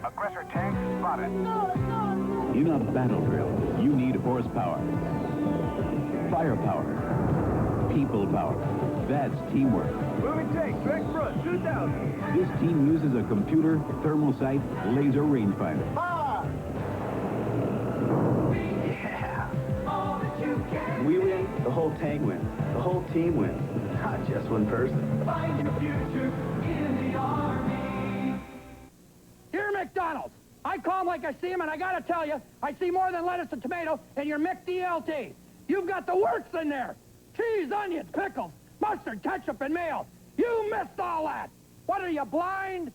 Aggressor tank spotted. In a battle drill, you need horsepower, firepower, people power. That's teamwork. Moving tank, direct front, 2,000. This team uses a computer, thermal sight, laser rangefinder. Ah! Yeah. All that you can. We win, the whole tank wins. The whole team wins, not just one person. Find your future in the Army. Here, McDonald. I call them like I see them, and I gotta tell you, I see more than lettuce and tomato in your McDLT. You've got the works in there. Cheese, onions, pickles, mustard, ketchup, and mayo. You missed all that. What are you, blind?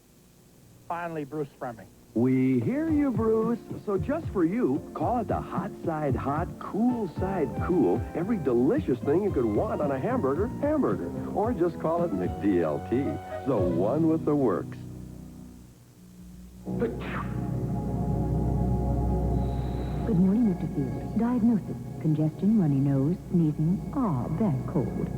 Finally, Bruce Fleming. We hear you, Bruce. So just for you, call it the hot side hot, cool side cool. Every delicious thing you could want on a hamburger. Or just call it McDLT, the one with the works. Good morning, Mr. Field. Diagnosis: congestion, runny nose, sneezing, bad cold.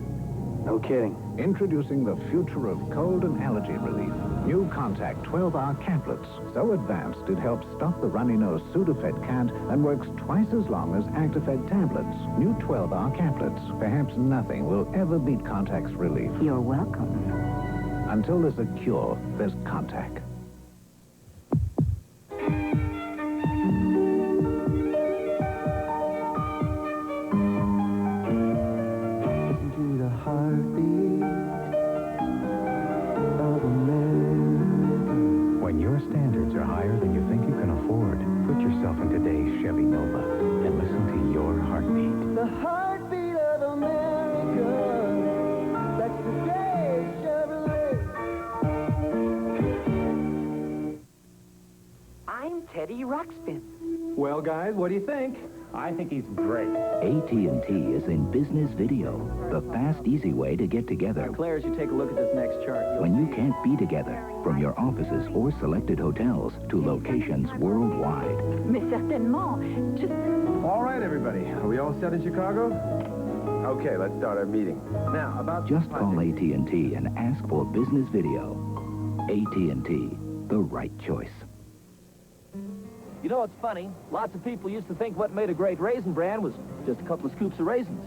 No kidding. Introducing the future of cold and allergy relief. New Contac 12-hour Caplets. So advanced, it helps stop the runny nose Sudafed cant and works twice as long as Actifed tablets. New 12-hour Caplets. Perhaps nothing will ever beat Contac's relief. You're welcome. Until there's a cure, there's Contac. When your standards are higher than you think you can afford, put yourself in today's Chevy Nova and listen to your heartbeat. The heartbeat of America. That's today's Chevrolet. I'm Teddy Ruxpin. Well, guys, what do you think? I think he's great. AT&T is in business video, the fast, easy way to get together. Claire, as you take a look at this next chart, When you can't be together, from your offices or selected hotels to locations worldwide. Mais certainement. Just... All right, everybody. Are we all set in Chicago? Okay, let's start our meeting. Now, about... Just call AT&T and ask for business video. AT&T, the right choice. You know, it's funny. Lots of people used to think what made a great Raisin Bran was just a couple of scoops of raisins.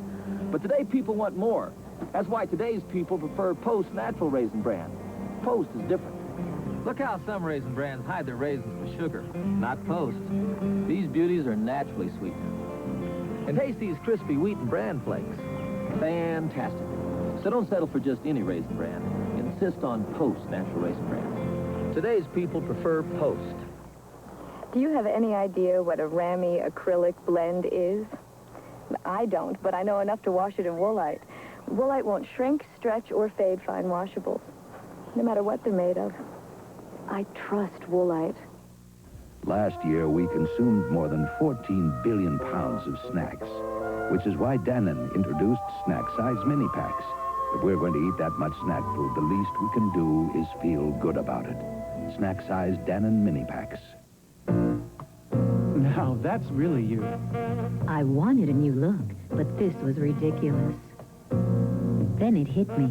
But today, people want more. That's why today's people prefer Post Natural Raisin Bran. Post is different. Look how some Raisin Brans hide their raisins with sugar. Not Post. These beauties are naturally sweetened. And taste these crispy wheat and bran flakes. Fantastic. So don't settle for just any Raisin Bran. Insist on Post Natural Raisin Bran. Today's people prefer Post. Do you have any idea what a Ramy acrylic blend is? I don't, but I know enough to wash it in Woolite. Woolite won't shrink, stretch, or fade fine washables, no matter what they're made of. I trust Woolite. Last year, we consumed more than 14 billion pounds of snacks, which is why Denon introduced snack-size mini packs. If we're going to eat that much snack food, the least we can do is feel good about it. Snack-size Denon mini packs. Now, that's really you. I wanted a new look, but this was ridiculous. Then it hit me.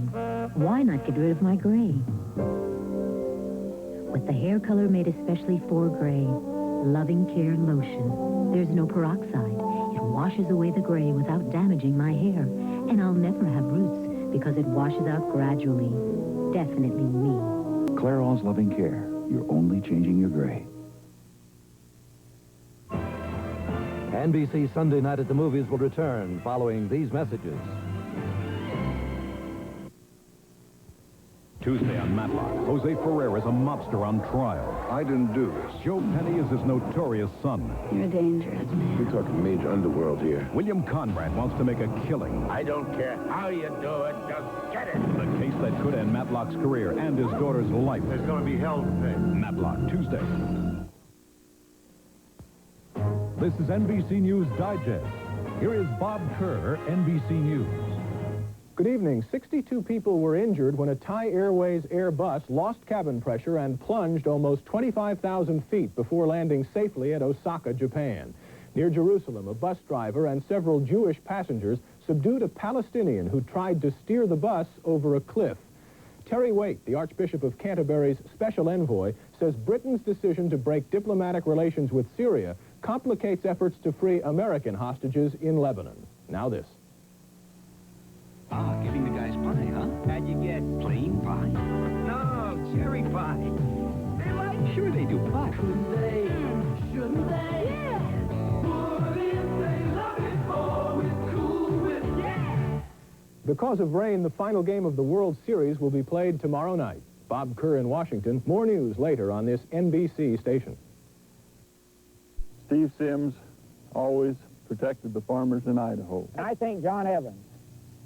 Why not get rid of my gray? With the hair color made especially for gray, Loving Care Lotion. There's no peroxide. It washes away the gray without damaging my hair. And I'll never have roots because it washes out gradually. Definitely me. Clairol's Loving Care. You're only changing your gray. NBC Sunday Night at the Movies will return following these messages. Tuesday on Matlock, Jose Ferrer is a mobster on trial. I didn't do this. Joe Penny is his notorious son. You're dangerous, man. We're talking major underworld here. William Conrad wants to make a killing. I don't care how you do it, just get it. The case that could end Matlock's career and his daughter's life. There's going to be hell to pay. Matlock, Tuesday. This is NBC News Digest. Here is Bob Kerr, NBC News. Good evening. 62 people were injured when a Thai Airways Airbus lost cabin pressure and plunged almost 25,000 feet before landing safely at Osaka, Japan. Near Jerusalem, a bus driver and several Jewish passengers subdued a Palestinian who tried to steer the bus over a cliff. Terry Waite, the Archbishop of Canterbury's special envoy, says Britain's decision to break diplomatic relations with Syria complicates efforts to free American hostages in Lebanon. Now this. Ah, giving the guys pie, huh? How'd you get? Plain pie? No, cherry pie. They like? Sure they do. Pie. Shouldn't they? Shouldn't they? Yeah. What if they love it? Oh, it's cool with yeah. Because of rain, the final game of the World Series will be played tomorrow night. Bob Kerr in Washington. More news later on this NBC station. Steve Symms always protected the farmers in Idaho. I think John Evans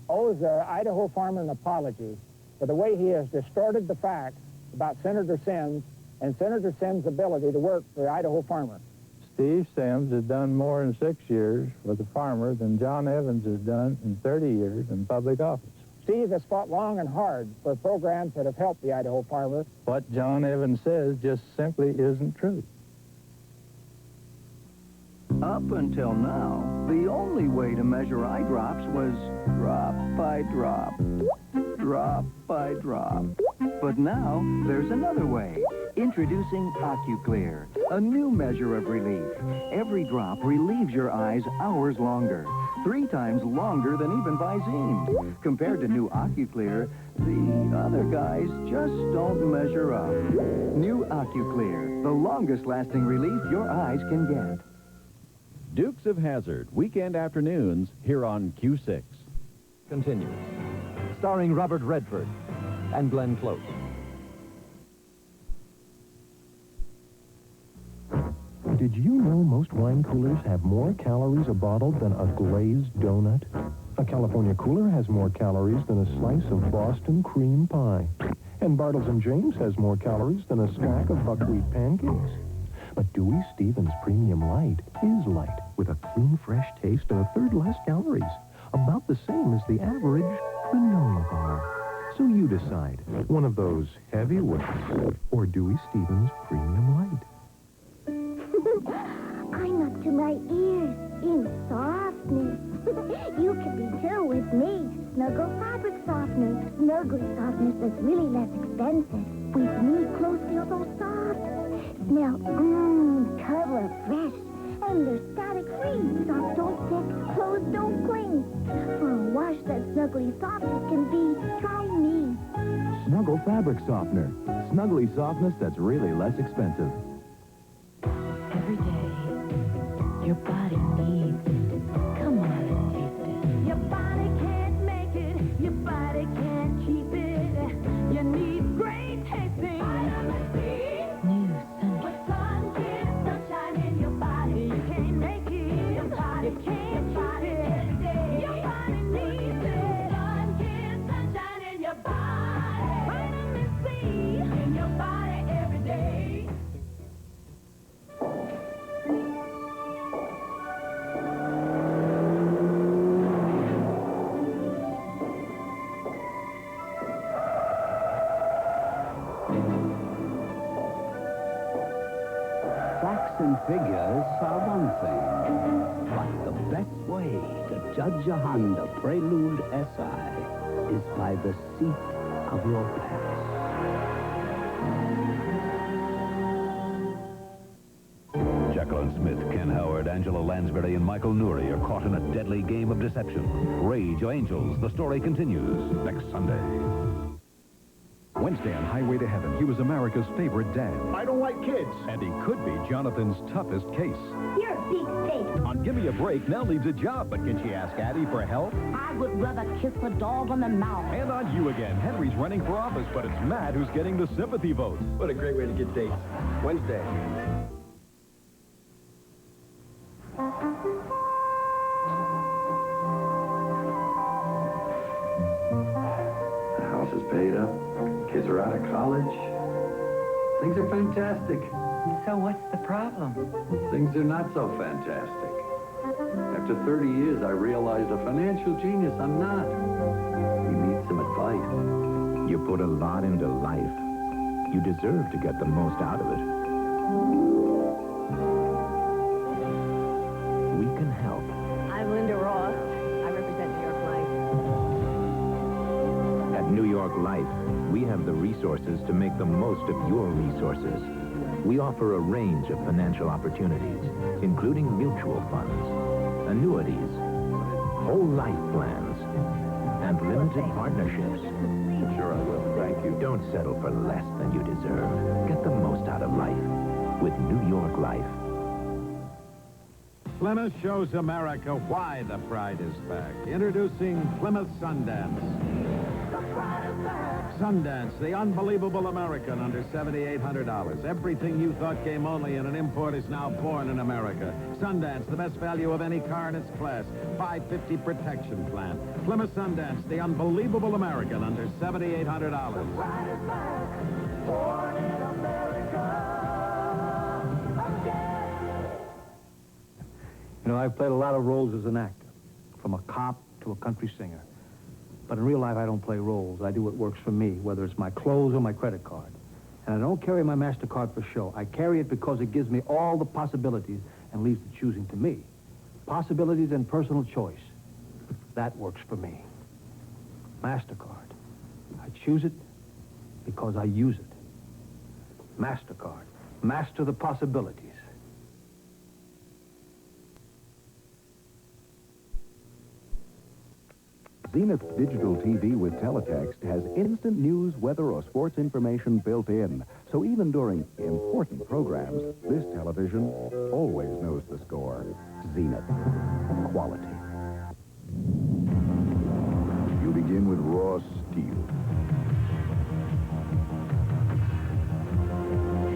owes the Idaho farmer an apology for the way he has distorted the facts about Senator Symms and Senator Symms' ability to work for the Idaho farmer. Steve Symms has done more in 6 years for the farmer than John Evans has done in 30 years in public office. Steve has fought long and hard for programs that have helped the Idaho farmer. What John Evans says just simply isn't true. Up until now, the only way to measure eye drops was drop by drop, drop by drop. But now, there's another way. Introducing Ocu Clear, a new measure of relief. Every drop relieves your eyes hours longer, 3 times longer than even Visine. Compared to new Ocu Clear, the other guys just don't measure up. New Ocu Clear, the longest-lasting relief your eyes can get. Dukes of Hazzard, weekend afternoons, here on Q6. Continues. Starring Robert Redford and Glenn Close. Did you know most wine coolers have more calories a bottle than a glazed donut? A California cooler has more calories than a slice of Boston cream pie. And Bartles & James has more calories than a stack of buckwheat pancakes. But Dewey Stevens Premium Light is light, with a clean, fresh taste and a third less calories. About the same as the average granola bar. So you decide, one of those heavyweights or Dewey Stevens Premium Light. I'm up to my ears in softness. You can be too with me. Snuggle fabric softener. Snuggly softness that's really less expensive. With me, clothes feel so soft. Smell, cover fresh. And they're static-free. Socks don't stick, clothes don't cling. For a wash that snuggly softness can be, try me. Snuggle Fabric Softener. Snuggly softness that's really less expensive. Every day, your body needs it. Come on and taste it. Your body can't make it. Your body can't keep it. You need great tasting Vitamin C. New Sunkist. With Sunkist sunshine in your body, you can't make it. Your body can't keep it. Your body needs it. Sunkist sunshine in your body. Vitamin C in your body every day. Facts and figures are one thing, but the best way to judge a Honda Prelude Si is by the seat of your past. Jekyll and Smith, Ken Howard, Angela Lansbury, and Michael Nouri are caught in a deadly game of deception. Rage Angels. The story continues next Sunday. Wednesday on Highway to Heaven, he was America's favorite dad. I don't like kids. And he could be Jonathan's toughest case. You're a big fake. On Gimme a Break, Nell needs a job, but can she ask Addie for help? I would rather kiss a dog on the mouth. And on You Again, Henry's running for office, but it's Matt who's getting the sympathy vote. What a great way to get dates. Wednesday. The house is paid up. Kids are out of college. Things are fantastic. So what's the problem? Things are not so fantastic. After 30 years, I realized a financial genius I'm not. We need some advice. You put a lot into life. You deserve to get the most out of it. We can help. I'm Linda Ross. I represent New York Life. At New York Life, we have the resources to make the most of your resources. We offer a range of financial opportunities, including mutual funds, annuities, whole life plans, and limited partnerships. Sure I will. Thank you. Don't settle for less than you deserve. Get the most out of life with New York Life. Plymouth shows America why the pride is back. Introducing Plymouth Sundance. Sundance, the unbelievable American under $7,800. Everything you thought came only in an import is now born in America. Sundance, the best value of any car in its class. 550 protection plan. Plymouth Sundance, the unbelievable American under $7,800. Born in America. You know, I've played a lot of roles as an actor, from a cop to a country singer. But in real life, I don't play roles. I do what works for me, whether it's my clothes or my credit card. And I don't carry my Mastercard for show. I carry it because it gives me all the possibilities and leaves the choosing to me. Possibilities and personal choice. That works for me. Mastercard. I choose it because I use it. Mastercard. Master the possibilities. Zenith Digital TV with teletext has instant news, weather, or sports information built in. So even during important programs, this television always knows the score. Zenith. Quality. You begin with raw steel.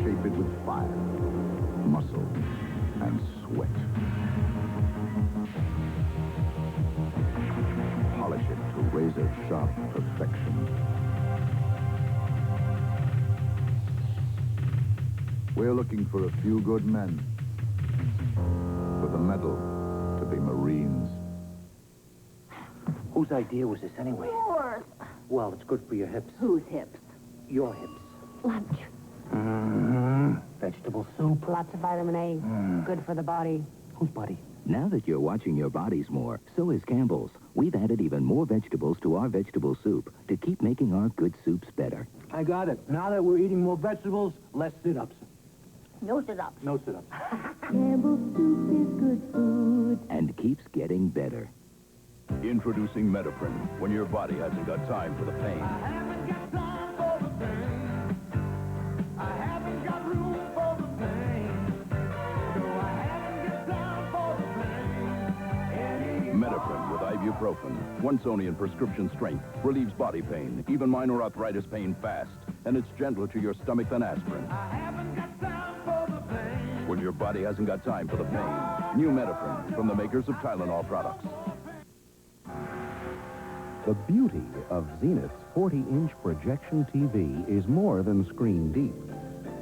Shape it with fire, muscle, and sweat. Polish it to razor-sharp perfection. We're looking for a few good men with a medal to be Marines. Whose idea was this anyway? Yours. Well, it's good for your hips. Whose hips? Your hips. Lunch. Vegetable soup. Lots of vitamin A. Good for the body. Whose body? Now that you're watching your bodies more, so is Campbell's. We've added even more vegetables to our vegetable soup to keep making our good soups better. I got it. Now that we're eating more vegetables, less sit-ups. No sit-ups. No sit-ups. Campbell's soup is good food. And keeps getting better. Introducing Medipren, when your body hasn't got time for the pain. I haven't got time for the pain. I haven't got room for the pain. No, I haven't got time for the pain. Medipren with ibuprofen, once only in prescription strength, relieves body pain, even minor arthritis pain fast. And it's gentler to your stomach than aspirin. I haven't got time for the pain. When your body hasn't got time for the pain. New Medipren from the makers of Tylenol products. The beauty of Zenith's 40-inch projection TV is more than screen deep.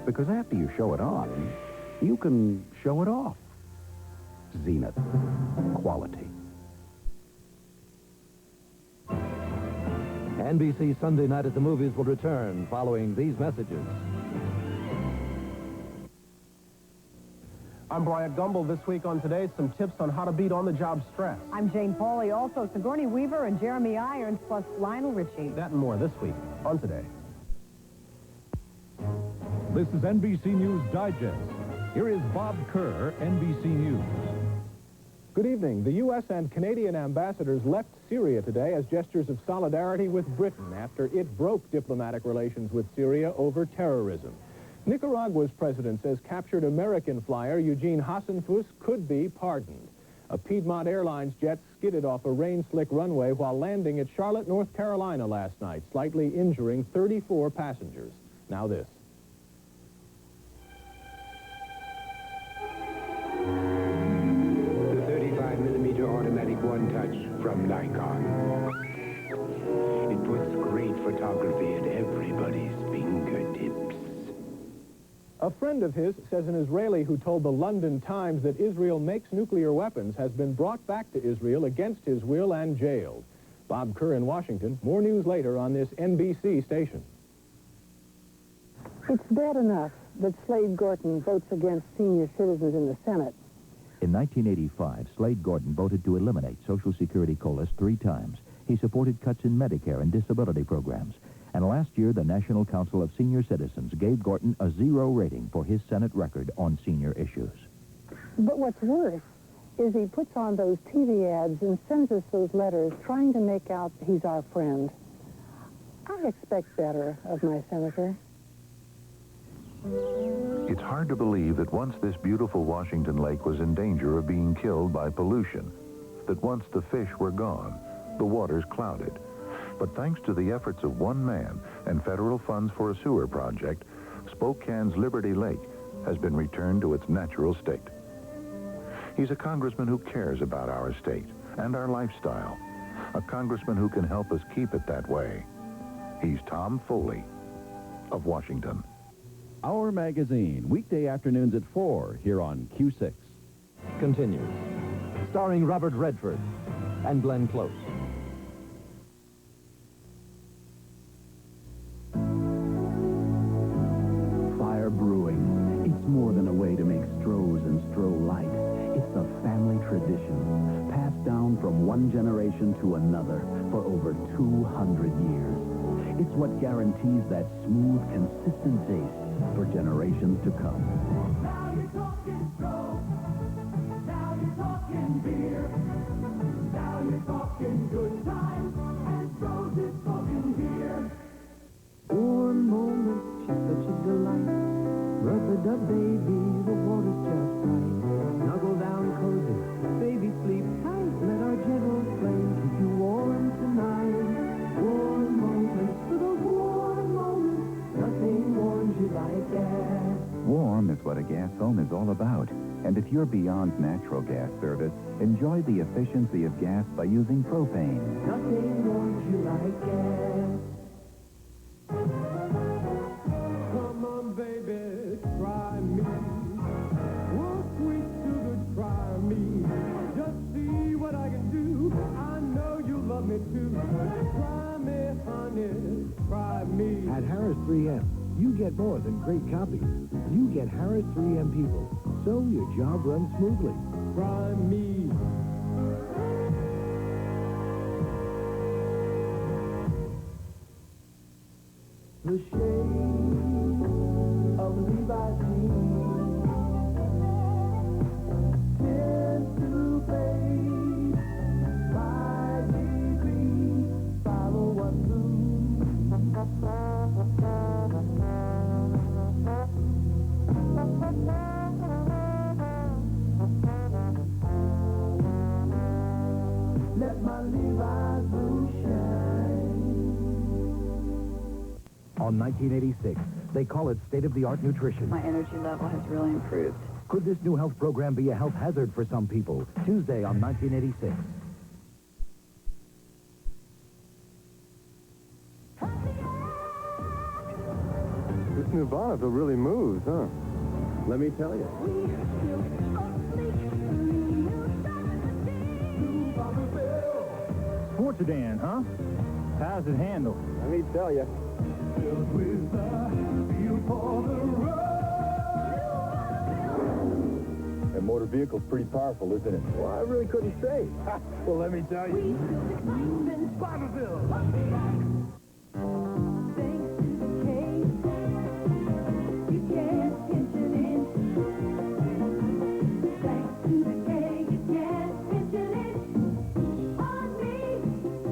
Because after you show it on, you can show it off. Zenith. Quality. NBC Sunday Night at the Movies will return following these messages. I'm Bryant Gumbel. This week on Today, some tips on how to beat on-the-job stress. I'm Jane Pauley. Also, Sigourney Weaver and Jeremy Irons, plus Lionel Richie. That and more this week on Today. This is NBC News Digest. Here is Bob Kerr, NBC News. Good evening. The U.S. and Canadian ambassadors left Syria today as gestures of solidarity with Britain after it broke diplomatic relations with Syria over terrorism. Nicaragua's president says captured American flyer Eugene Hasenfuss could be pardoned. A Piedmont Airlines jet skidded off a rain-slick runway while landing at Charlotte, North Carolina last night, slightly injuring 34 passengers. Now this. The 35mm automatic one-touch from Nikon. It puts great photography at everybody's fingertips. A friend of his says an Israeli who told the London Times that Israel makes nuclear weapons has been brought back to Israel against his will and jailed. Bob Kerr in Washington. More news later on this NBC station. It's bad enough that Slade Gorton votes against senior citizens in the Senate. In 1985, Slade Gorton voted to eliminate Social Security COLAs 3 times. He supported cuts in Medicare and disability programs. And last year, the National Council of Senior Citizens gave Gorton a 0 rating for his Senate record on senior issues. But what's worse is he puts on those TV ads and sends us those letters trying to make out he's our friend. I expect better of my senator. It's hard to believe that once this beautiful Washington lake was in danger of being killed by pollution, that once the fish were gone, the waters clouded. But thanks to the efforts of one man and federal funds for a sewer project, Spokane's Liberty Lake has been returned to its natural state. He's a congressman who cares about our state and our lifestyle, a congressman who can help us keep it that way. He's Tom Foley of Washington. Our magazine, weekday afternoons at 4, here on Q6. Continues. Starring Robert Redford and Glenn Close. Fire brewing. It's more than a way to make Strohs and Stroh Light. It's a family tradition, passed down from one generation to another for over 200 years. It's what guarantees that smooth, consistent taste for generations to come. Now you're talking Stroh. Now you're talking beer. Now you're talking good times. And Stroh's is spoken here. Warm moment, she's such a delight. Rub a dub, baby, the water's just right. Snuggle down cozy, baby, sleep tight. Let our gentle flame keep you warm tonight. Warm moments, for those warm moments. Nothing warms you like gas. Warm is what a gas home is all about. And if you're beyond natural gas service, enjoy the efficiency of gas by using propane. Nothing warms you like gas. Come on, baby, try me. Oh, sweet sugar, try me. Just see what I can do. I know you love me too. Try me, honey, try me. At Harris 3M, you get more than great copies. You get Harris 3M people, so your job runs smoothly. Try me. The shade of Levi's jeans tends to fade by degrees. Follow what let my Levi's blue shine. On 1986, they call it state-of-the-art nutrition. My energy level has really improved. Could this new health program be a health hazard for some people? Tuesday on 1986. This new Bonneville really moves, huh? Let me tell you. Sports sedan, huh? How's it handle? Let me tell you. That motor vehicle's pretty powerful, isn't it? Well, I really couldn't say. Well, let me tell you.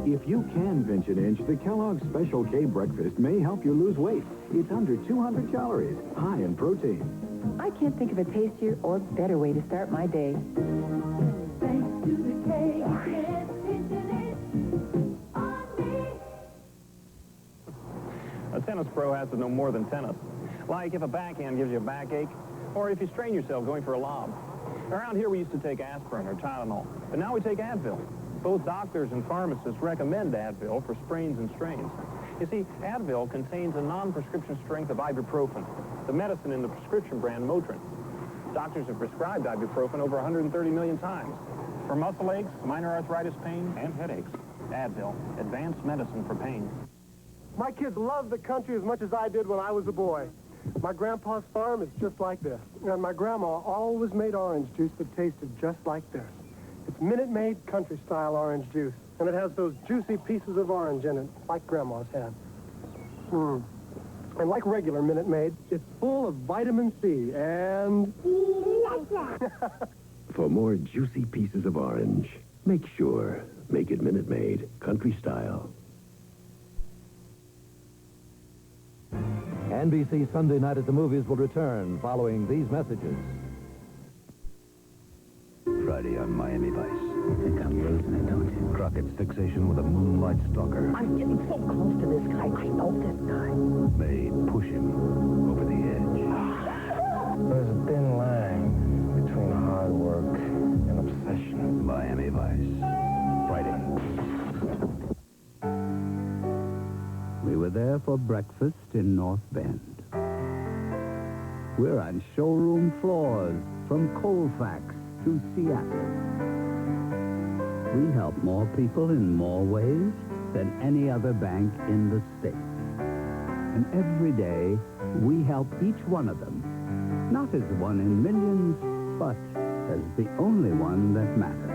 If you can pinch an inch, the Kellogg's Special K breakfast may help you lose weight. It's under 200 calories, high in protein. I can't think of a tastier or better way to start my day. Thanks to the K, you can't pinch an inch on me. A tennis pro has to know more than tennis. Like if a backhand gives you a backache, or if you strain yourself going for a lob. Around here we used to take aspirin or Tylenol, but now we take Advil. Both doctors and pharmacists recommend Advil for sprains and strains. You see, Advil contains a non-prescription strength of ibuprofen, the medicine in the prescription brand Motrin. Doctors have prescribed ibuprofen over 130 million times. For muscle aches, minor arthritis pain, and headaches, Advil, advanced medicine for pain. My kids love the country as much as I did when I was a boy. My grandpa's farm is just like this, and my grandma always made orange juice that tasted just like this. It's Minute Maid country-style orange juice, and it has those juicy pieces of orange in it, like Grandma's had. And like regular Minute Maid, it's full of vitamin C and... For more juicy pieces of orange, make sure. Make it Minute Maid, country style. NBC Sunday Night at the Movies will return following these messages. Friday on Miami Vice. You think I'm losing it, don't you? Crockett's fixation with a moonlight stalker. I'm getting so close to this guy. I know this guy. May push him over the edge. There's a thin line between hard work and obsession. Miami Vice. Friday. We were there for breakfast in North Bend. We're on showroom floors from Colfax to Seattle. We help more people in more ways than any other bank in the state. And every day, we help each one of them, not as one in millions, but as the only one that matters.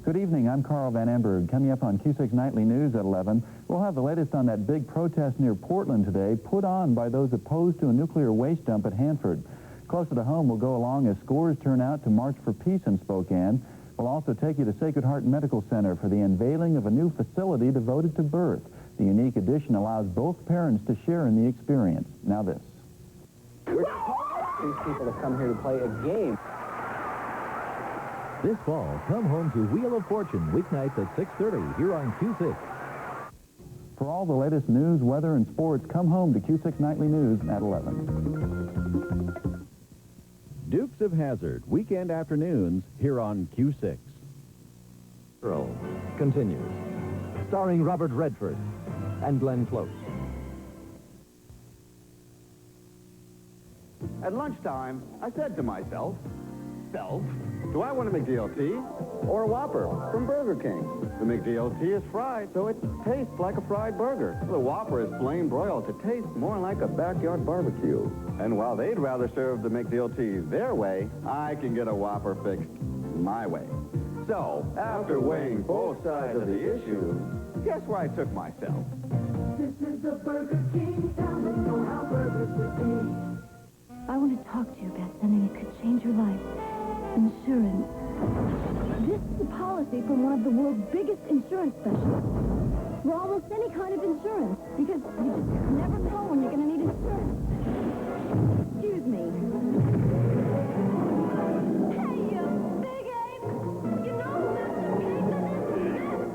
Good evening, I'm Carl Van Amberg. Coming up on Q6 Nightly News at 11, we'll have the latest on that big protest near Portland today, put on by those opposed to a nuclear waste dump at Hanford. Closer to home, we'll go along as scores turn out to march for peace in Spokane. We'll also take you to Sacred Heart Medical Center for the unveiling of a new facility devoted to birth. The unique addition allows both parents to share in the experience. Now this. These people have come here to play a game. This fall, come home to Wheel of Fortune, weeknights at 6:30 here on Q6. For all the latest news, weather, and sports, come home to Q6 Nightly News at 11. Dukes of Hazzard, weekend afternoons here on Q6. Clairol continues, starring Robert Redford and Glenn Close. At lunchtime, I said to myself, do I want a McDLT or a Whopper from Burger King? The McDLT is fried, so it tastes like a fried burger. The Whopper is flame broiled to taste more like a backyard barbecue. And while they'd rather serve the McDLT their way, I can get a Whopper fixed my way. So, after weighing both sides of the issue, guess where I took myself? This is the Burger King. Tell me how burgers would be. I want to talk to you about something that could change your life. Insurance. This is a policy from one of the world's biggest insurance specialists for almost any kind of insurance, because you just never know when you're going to need insurance. Excuse me. Hey, you big ape! You know who Master Payment is?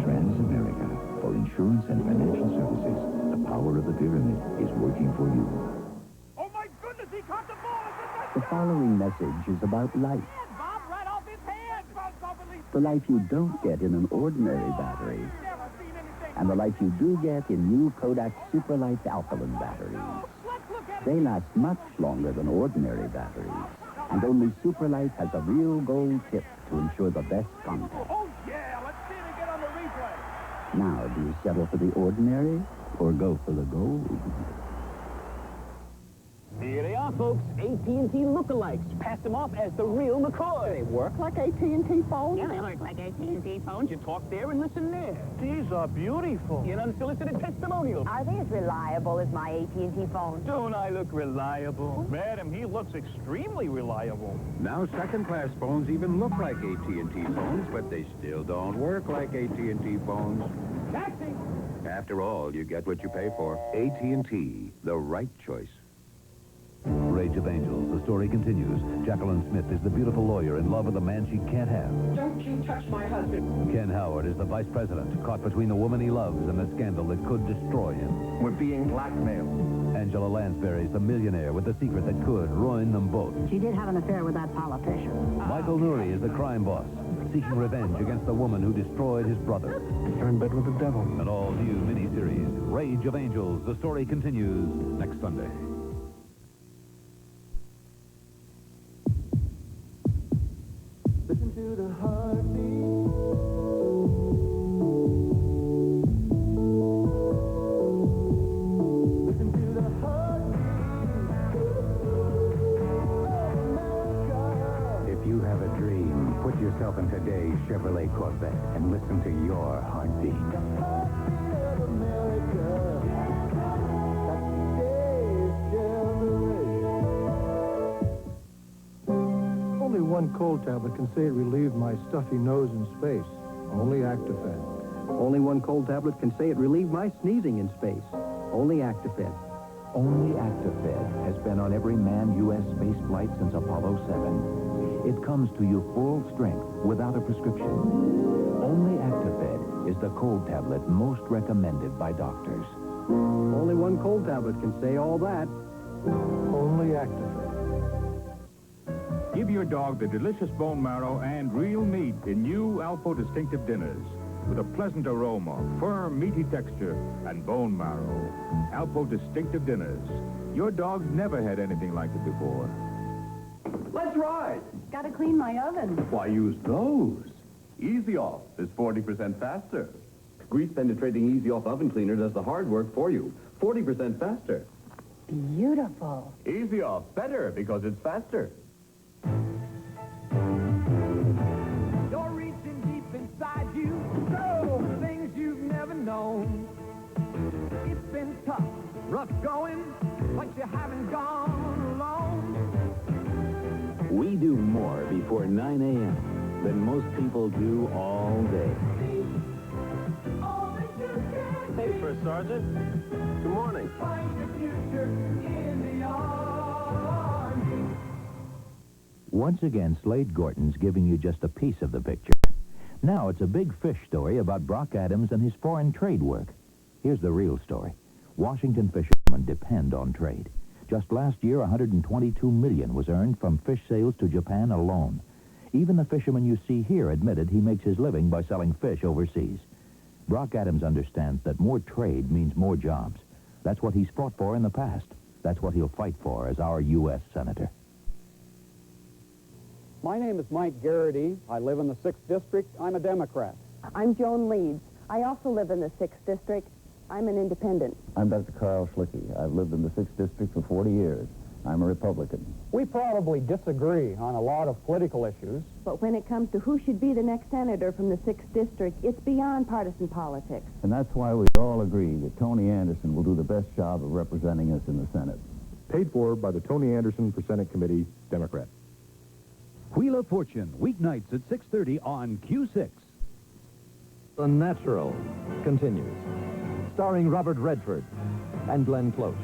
Transamerica, for insurance and financial services, the power of the pyramid is working for you. The following message is about life. The life you don't get in an ordinary battery. And the life you do get in new Kodak Superlite alkaline batteries. They last much longer than ordinary batteries. And only Superlite has a real gold tip to ensure the best contact. Oh, yeah, let's see it again on the replay. Now, do you settle for the ordinary or go for the gold? Here they are, folks. AT&T lookalikes. Pass them off as the real McCoy. They work like AT&T phones? Yeah, they work like AT&T phones. You talk there and listen there. These are beautiful. Get unsolicited testimonials. Are they as reliable as my AT&T phone? Don't I look reliable? Madam, he looks extremely reliable. Now second-class phones even look like AT&T phones, but they still don't work like AT&T phones. Taxi! After all, you get what you pay for. AT&T, the right choice. Rage of Angels, the story continues. Jacqueline Smith is the beautiful lawyer in love with a man she can't have. Don't you touch my husband. Ken Howard is the vice president, caught between the woman he loves and the scandal that could destroy him. We're being blackmailed. Angela Lansbury is the millionaire with the secret that could ruin them both. She did have an affair with that politician. Michael Nouri is the crime boss, seeking revenge against the woman who destroyed his brother. You're in bed with the devil. An all-new miniseries, Rage of Angels. The story continues next Sunday. Listen to the heartbeat. Listen to the If you have a dream, put yourself in today's Chevrolet Corvette and listen to your one cold tablet can say it relieved my stuffy nose and space. Only Actifed. Only one cold tablet can say it relieved my sneezing in space. Only Actifed. Only Actifed has been on every manned U.S. space flight since Apollo 7. It comes to you full strength without a prescription. Only Actifed is the cold tablet most recommended by doctors. Only one cold tablet can say all that. Only Actifed. Give your dog the delicious bone marrow and real meat in new Alpo Distinctive Dinners with a pleasant aroma, firm, meaty texture, and bone marrow. Alpo Distinctive Dinners. Your dog's never had anything like it before. Let's ride. Gotta clean my oven. Why use those? Easy Off is 40% faster. Grease-penetrating Easy Off oven cleaner does the hard work for you. 40% faster. Beautiful. Easy Off, better because it's faster. You're reaching deep inside you, so things you've never known. It's been tough, rough going, but you haven't gone alone. We do more before 9 a.m. than most people do all day. Hey, First Sergeant. Good morning. Find your future in the army. Once again, Slade Gorton's giving you just a piece of the picture. Now it's a big fish story about Brock Adams and his foreign trade work. Here's the real story. Washington fishermen depend on trade. Just last year, $122 million was earned from fish sales to Japan alone. Even the fisherman you see here admitted he makes his living by selling fish overseas. Brock Adams understands that more trade means more jobs. That's what he's fought for in the past. That's what he'll fight for as our U.S. Senator. My name is Mike Garrity. I live in the 6th District. I'm a Democrat. I'm Joan Leeds. I also live in the 6th District. I'm an independent. I'm Dr. Carl Schlicky. I've lived in the 6th District for 40 years. I'm a Republican. We probably disagree on a lot of political issues. But when it comes to who should be the next senator from the 6th District, it's beyond partisan politics. And that's why we all agree that Tony Anderson will do the best job of representing us in the Senate. Paid for by the Tony Anderson for Senate Committee, Democrat. Wheel of Fortune, weeknights at 6:30 on Q6. The Natural continues, starring Robert Redford and Glenn Close.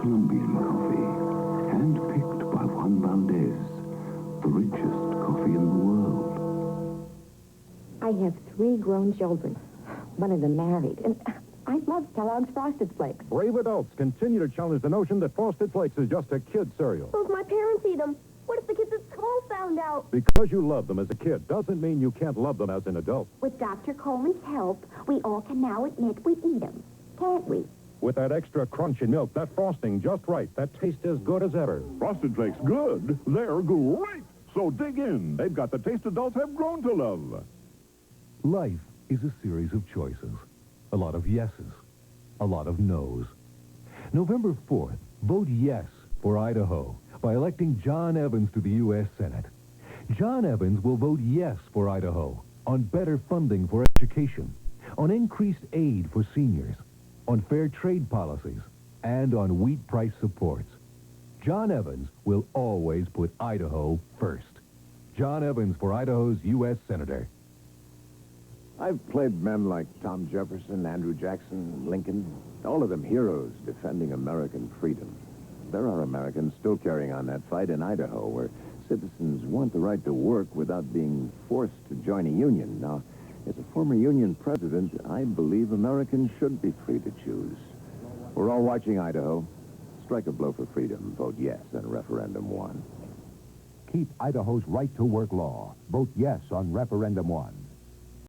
Colombian coffee, hand-picked by Juan Valdez, the richest coffee in the world. I have 3 grown children, one of them married, and I love Kellogg's Frosted Flakes. Brave adults continue to challenge the notion that Frosted Flakes is just a kid cereal. Both my parents eat them. What if the kids at school found out? Because you love them as a kid doesn't mean you can't love them as an adult. With Dr. Coleman's help, we all can now admit we eat them, can't we? With that extra crunch in milk, that frosting just right, that tastes as good as ever. Frosted Flakes good? They're great! So dig in. They've got the taste adults have grown to love. Life is a series of choices. A lot of yeses. A lot of nos. November 4th, vote yes for Idaho by electing John Evans to the U.S. Senate. John Evans will vote yes for Idaho on better funding for education, on increased aid for seniors, on fair trade policies, and on wheat price supports. John Evans will always put Idaho first. John Evans for Idaho's U.S. Senator. I've played men like Tom Jefferson, Andrew Jackson, Lincoln, all of them heroes defending American freedom. There are Americans still carrying on that fight in Idaho, where citizens want the right to work without being forced to join a union. Now, as a former union president, I believe Americans should be free to choose. We're all watching Idaho. Strike a blow for freedom. Vote yes on Referendum 1. Keep Idaho's right to work law. Vote yes on Referendum 1.